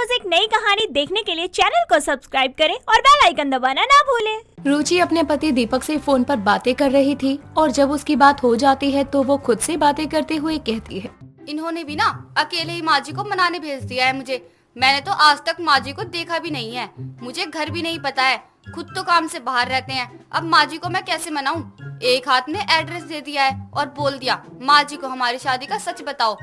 रोज एक नई कहानी देखने के लिए चैनल को सब्सक्राइब करें और बेल आइकन दबाना ना भूलें। रुचि अपने पति दीपक से फोन पर बातें कर रही थी और जब उसकी बात हो जाती है तो वो खुद से बातें करते हुए कहती है, इन्होंने भी ना अकेले ही माँ जी को मनाने भेज दिया है मुझे। मैंने तो आज तक माँ जी को देखा भी नहीं है, मुझे घर भी नहीं पता है, खुद तो काम से बाहर रहते हैं। अब माँ जी को मैं कैसे मनाऊं? एक हाथ में एड्रेस दे दिया है और बोल दिया माँ जी को हमारी शादी का सच बताओ।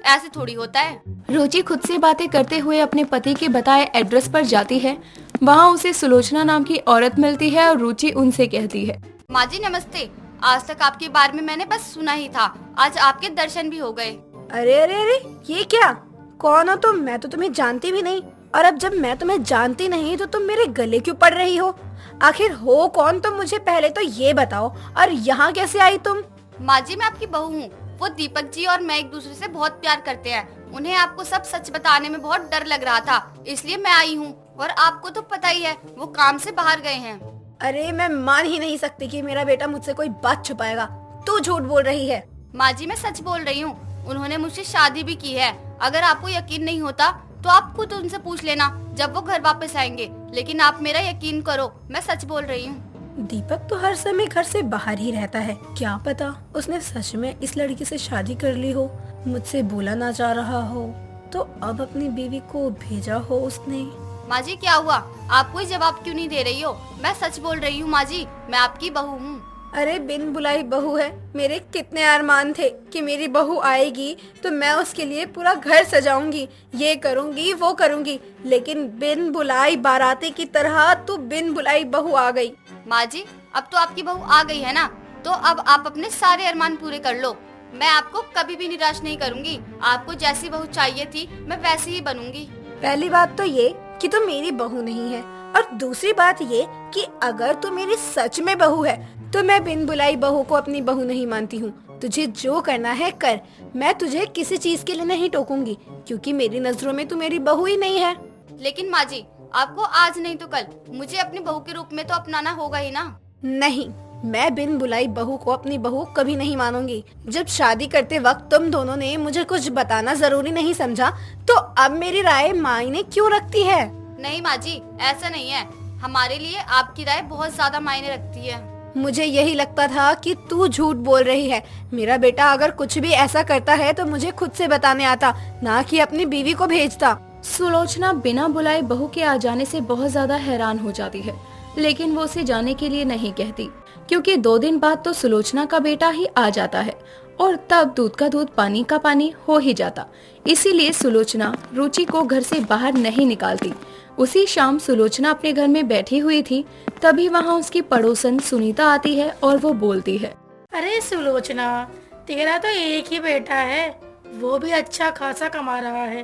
ऐसे थोड़ी होता है। रुचि खुद से बातें करते हुए अपने पति के बताए एड्रेस पर जाती है। वहाँ उसे सुलोचना नाम की औरत मिलती है और रुचि उनसे कहती है, माँ जी नमस्ते, आज तक आपके बारे में मैंने बस सुना ही था, आज आपके दर्शन भी हो गए। अरे अरे अरे, ये क्या? कौन हो तुम? मैं तो तुम्हें जानती भी नहीं, और अब जब मैं तुम्हें जानती नहीं तो तुम मेरे गले क्यों पड़ रही हो? आखिर हो कौन तुम? मुझे पहले तो ये बताओ, और यहाँ कैसे आई तुम? माँ जी मैं आपकी बहू हूँ। वो दीपक जी और मैं एक दूसरे से बहुत प्यार करते हैं। उन्हें आपको सब सच बताने में बहुत डर लग रहा था, इसलिए मैं आई हूँ। और आपको तो पता ही है वो काम से बाहर गए हैं। अरे मैं मान ही नहीं सकती कि मेरा बेटा मुझसे कोई बात छुपाएगा। तू झूठ बोल रही है। माँ जी मैं सच बोल रही हूँ, उन्होंने मुझसे शादी भी की है। अगर आपको यकीन नहीं होता तो आप खुद उनसे पूछ लेना जब वो घर वापस आएंगे, लेकिन आप मेरा यकीन करो, मैं सच बोल रही हूँ। दीपक तो हर समय घर से बाहर ही रहता है, क्या पता उसने सच में इस लड़की से शादी कर ली हो, मुझसे बोला ना जा रहा हो, तो अब अपनी बीवी को भेजा हो उसने। माँ जी क्या हुआ? आप कोई जवाब क्यों नहीं दे रही हो? मैं सच बोल रही हूँ माँ जी, मैं आपकी बहू हूँ। अरे बिन बुलाई बहू है। मेरे कितने अरमान थे कि मेरी बहू आएगी तो मैं उसके लिए पूरा घर सजाऊंगी, ये करूंगी वो करूंगी, लेकिन बिन बुलाई बाराती की तरह तू बिन बुलाई बहू आ गई। माँ जी अब तो आपकी बहू आ गई है ना, तो अब आप अपने सारे अरमान पूरे कर लो। मैं आपको कभी भी निराश नहीं करूंगी। आपको जैसी बहू चाहिए थी मैं वैसी ही बनूंगी। पहली बात तो ये कि तू मेरी बहू नहीं है, और दूसरी बात ये कि अगर तू मेरी सच में बहू है तो मैं बिन बुलाई बहू को अपनी बहू नहीं मानती हूँ। तुझे जो करना है कर, मैं तुझे किसी चीज के लिए नहीं टोकूंगी, क्योंकि मेरी नजरों में तू मेरी बहू ही नहीं है। लेकिन माँ जी आपको आज नहीं तो कल मुझे अपनी बहू के रूप में तो अपनाना होगा ही ना। नहीं, मैं बिन बुलाई बहू को अपनी बहू कभी नहीं मानूंगी। जब शादी करते वक्त तुम दोनों ने मुझे कुछ बताना जरूरी नहीं समझा, तो अब मेरी राय मायने क्यों रखती है? नहीं माँ जी ऐसा नहीं है, हमारे लिए आपकी राय बहुत ज्यादा मायने रखती है। मुझे यही लगता था कि तू झूठ बोल रही है। मेरा बेटा अगर कुछ भी ऐसा करता है तो मुझे खुद से बताने आता, ना कि अपनी बीवी को भेजता। सुलोचना बिना बुलाए बहू के आ जाने से बहुत ज्यादा हैरान हो जाती है, लेकिन वो उसे जाने के लिए नहीं कहती, क्योंकि 2 दिन बाद तो सुलोचना का बेटा ही आ जाता है और तब दूध का दूध पानी का पानी हो ही जाता। इसीलिए सुलोचना रुचि को घर से बाहर नहीं निकालती। उसी शाम सुलोचना अपने घर में बैठी हुई थी, तभी वहाँ उसकी पड़ोसन सुनीता आती है और वो बोलती है, अरे सुलोचना, तेरा तो एक ही बेटा है, वो भी अच्छा खासा कमा रहा है,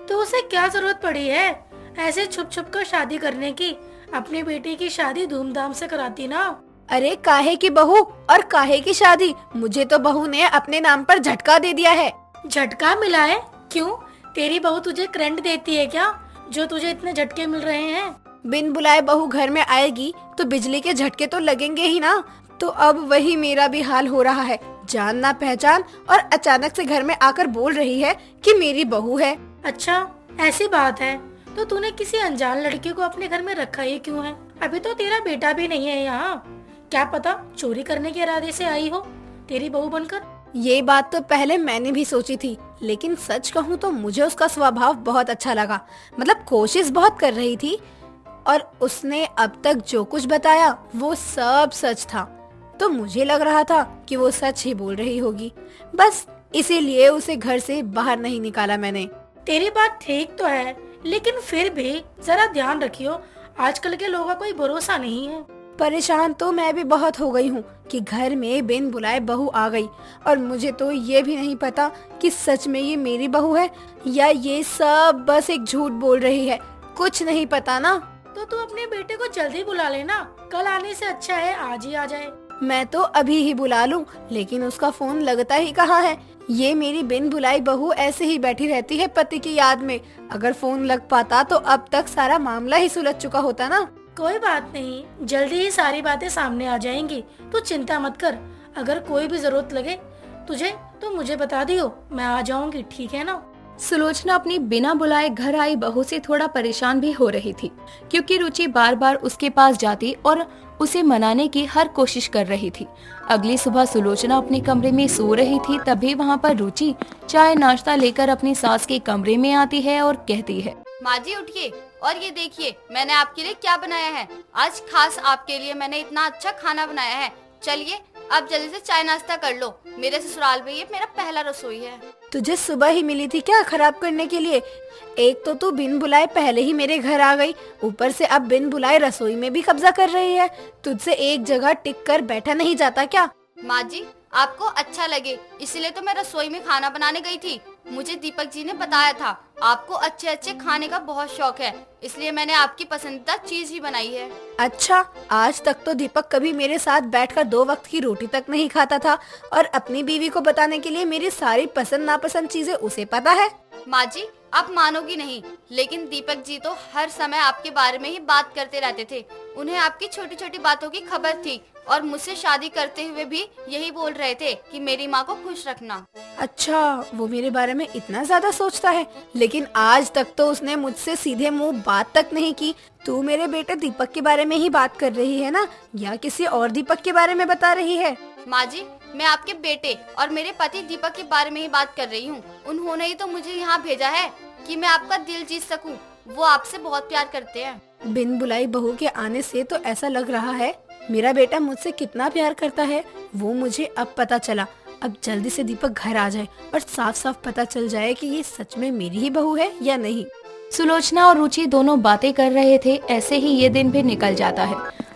तो उसे क्या जरूरत पड़ी है ऐसे छुप छुप कर शादी करने की? अपने बेटे की शादी धूमधाम से कराती ना। अरे काहे की बहू और काहे की शादी? मुझे तो बहू ने अपने नाम पर झटका दे दिया है। झटका मिला है? क्यों, तेरी बहू तुझे करंट देती है क्या, जो तुझे इतने झटके मिल रहे हैं? बिन बुलाए बहू घर में आएगी तो बिजली के झटके तो लगेंगे ही ना। तो अब वही मेरा भी हाल हो रहा है। जान ना पहचान और अचानक से घर में आकर बोल रही है कि मेरी बहू है। अच्छा ऐसी बात है, तो तूने किसी अनजान लड़की को अपने घर में रखा ही क्यों है? अभी तो तेरा बेटा भी नहीं है यहाँ, क्या पता चोरी करने के इरादे से आई हो तेरी बहू बनकर। ये बात तो पहले मैंने भी सोची थी, लेकिन सच कहूँ तो मुझे उसका स्वभाव बहुत अच्छा लगा। मतलब कोशिश बहुत कर रही थी, और उसने अब तक जो कुछ बताया वो सब सच था, तो मुझे लग रहा था कि वो सच ही बोल रही होगी। बस इसीलिए उसे घर से बाहर नहीं निकाला मैंने। तेरी बात ठीक तो है, लेकिन फिर भी जरा ध्यान रखियो, आजकल के लोगों का कोई भरोसा नहीं है। परेशान तो मैं भी बहुत हो गई हूँ कि घर में बिन बुलाए बहू आ गई, और मुझे तो ये भी नहीं पता कि सच में ये मेरी बहू है या ये सब बस एक झूठ बोल रही है। कुछ नहीं पता ना। तो तू अपने बेटे को जल्दी बुला लेना, कल आने से अच्छा है आज ही आ जाए। मैं तो अभी ही बुला लूं, लेकिन उसका फोन लगता ही कहाँ है। ये मेरी बिन बुलाई बहू ऐसे ही बैठी रहती है पति की याद में। अगर फोन लग पाता तो अब तक सारा मामला ही सुलझ चुका होता ना। कोई बात नहीं, जल्दी ही सारी बातें सामने आ जाएंगी, तू चिंता मत कर। अगर कोई भी जरूरत लगे तुझे तो मुझे बता दियो, मैं आ जाऊंगी, ठीक है ना? सुलोचना अपनी बिना बुलाए घर आई बहू से थोड़ा परेशान भी हो रही थी, क्योंकि रुचि बार बार उसके पास जाती और उसे मनाने की हर कोशिश कर रही थी। अगली सुबह सुलोचना अपने कमरे में सो रही थी, तभी वहाँ पर रुचि चाय नाश्ता लेकर अपनी सास के कमरे में आती है और कहती है, माँ जी उठिए और ये देखिए मैंने आपके लिए क्या बनाया है। आज खास आपके लिए मैंने इतना अच्छा खाना बनाया है। चलिए आप जल्दी से चाय नाश्ता कर लो। मेरे ससुराल में ये मेरा पहला रसोई है। तुझे सुबह ही मिली थी क्या खराब करने के लिए? एक तो तू बिन बुलाए पहले ही मेरे घर आ गई, ऊपर से अब बिन बुलाए रसोई में भी कब्जा कर रही है। तुझसे एक जगह टिक कर बैठा नहीं जाता क्या? माँ जी आपको अच्छा लगे इसलिए तो मैं रसोई में खाना बनाने गई थी। मुझे दीपक जी ने बताया था आपको अच्छे अच्छे खाने का बहुत शौक है, इसलिए मैंने आपकी पसंदीदा चीज ही बनाई है। अच्छा, आज तक तो दीपक कभी मेरे साथ बैठकर 2 वक्त की रोटी तक नहीं खाता था और अपनी बीवी को बताने के लिए मेरी सारी पसंद नापसंद चीजें उसे पता है। माँ जी आप मानोगी नहीं, लेकिन दीपक जी तो हर समय आपके बारे में ही बात करते रहते थे। उन्हें आपकी छोटी छोटी बातों की खबर थी और मुझसे शादी करते हुए भी यही बोल रहे थे कि मेरी माँ को खुश रखना। अच्छा, वो मेरे बारे में इतना ज्यादा सोचता है, लेकिन आज तक तो उसने मुझसे सीधे मुंह बात तक नहीं की। तू मेरे बेटे दीपक के बारे में ही बात कर रही है ना, या किसी और दीपक के बारे में बता रही है? माँ जी मैं आपके बेटे और मेरे पति दीपक के बारे में ही बात कर रही हूँ। उन्होंने ही तो मुझे यहाँ भेजा है कि मैं आपका दिल जीत सकूं। वो आपसे बहुत प्यार करते हैं। बिन बुलाई बहू के आने से तो ऐसा लग रहा है मेरा बेटा मुझसे कितना प्यार करता है वो मुझे अब पता चला। अब जल्दी से दीपक घर आ जाए और साफ साफ पता चल जाए कि ये सच में मेरी ही बहू है या नहीं। सुलोचना और रुचि दोनों बातें कर रहे थे। ऐसे ही ये दिन भी निकल जाता है।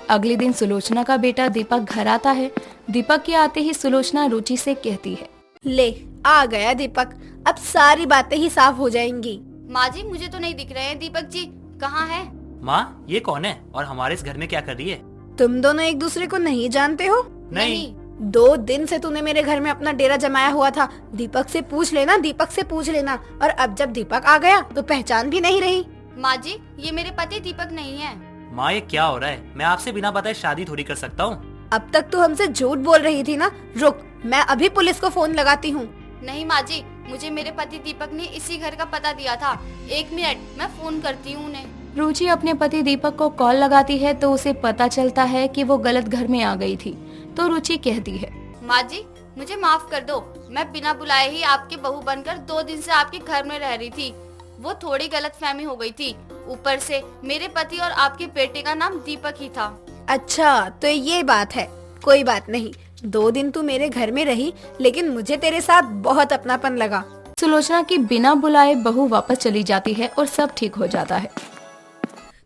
अगले दिन सुलोचना का बेटा दीपक घर आता है। दीपक के आते ही सुलोचना रुचि से कहती है, ले आ गया दीपक, अब सारी बातें ही साफ हो जाएंगी। माँ जी मुझे तो नहीं दिख रहे हैं दीपक जी, कहाँ है? माँ ये कौन है और हमारे इस घर में क्या कर रही है? तुम दोनों एक दूसरे को नहीं जानते हो? नहीं। 2 दिन से तूने मेरे घर में अपना डेरा जमाया हुआ था। दीपक से पूछ लेना, दीपक से पूछ लेना। और अब जब दीपक आ गया तो पहचान भी नहीं रही। माँ जी ये मेरे पति दीपक नहीं है। माँ ये क्या हो रहा है? मैं आपसे बिना बताए शादी थोड़ी कर सकता हूँ। अब तक तू हमसे झूठ बोल रही थी ना। रुक, मैं अभी पुलिस को फोन लगाती हूँ। नहीं माँ जी, मुझे मेरे पति दीपक ने इसी घर का पता दिया था। 1 मिनट मैं फोन करती हूँ उन्हें। रुचि अपने पति दीपक को कॉल लगाती है तो उसे पता चलता है कि वो गलत घर में आ गई थी। तो रुचि कहती है, माँ जी मुझे माफ कर दो, मैं बिना बुलाए ही आपकी बहू बनकर 2 दिन से आपके घर में रह रही थी। वो थोड़ी गलतफहमी हो गई थी। ऊपर से मेरे पति और आपके बेटे का नाम दीपक ही था। अच्छा तो ये बात है, कोई बात नहीं। 2 दिन तू मेरे घर में रही, लेकिन मुझे तेरे साथ बहुत अपनापन लगा। सुलोचना की बिना बुलाए बहू वापस चली जाती है और सब ठीक हो जाता है।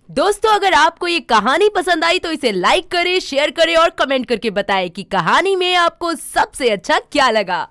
दोस्तों अगर आपको ये कहानी पसंद आई तो इसे लाइक करें, शेयर करें और कमेंट करके बताएं कि कहानी में आपको सबसे अच्छा क्या लगा।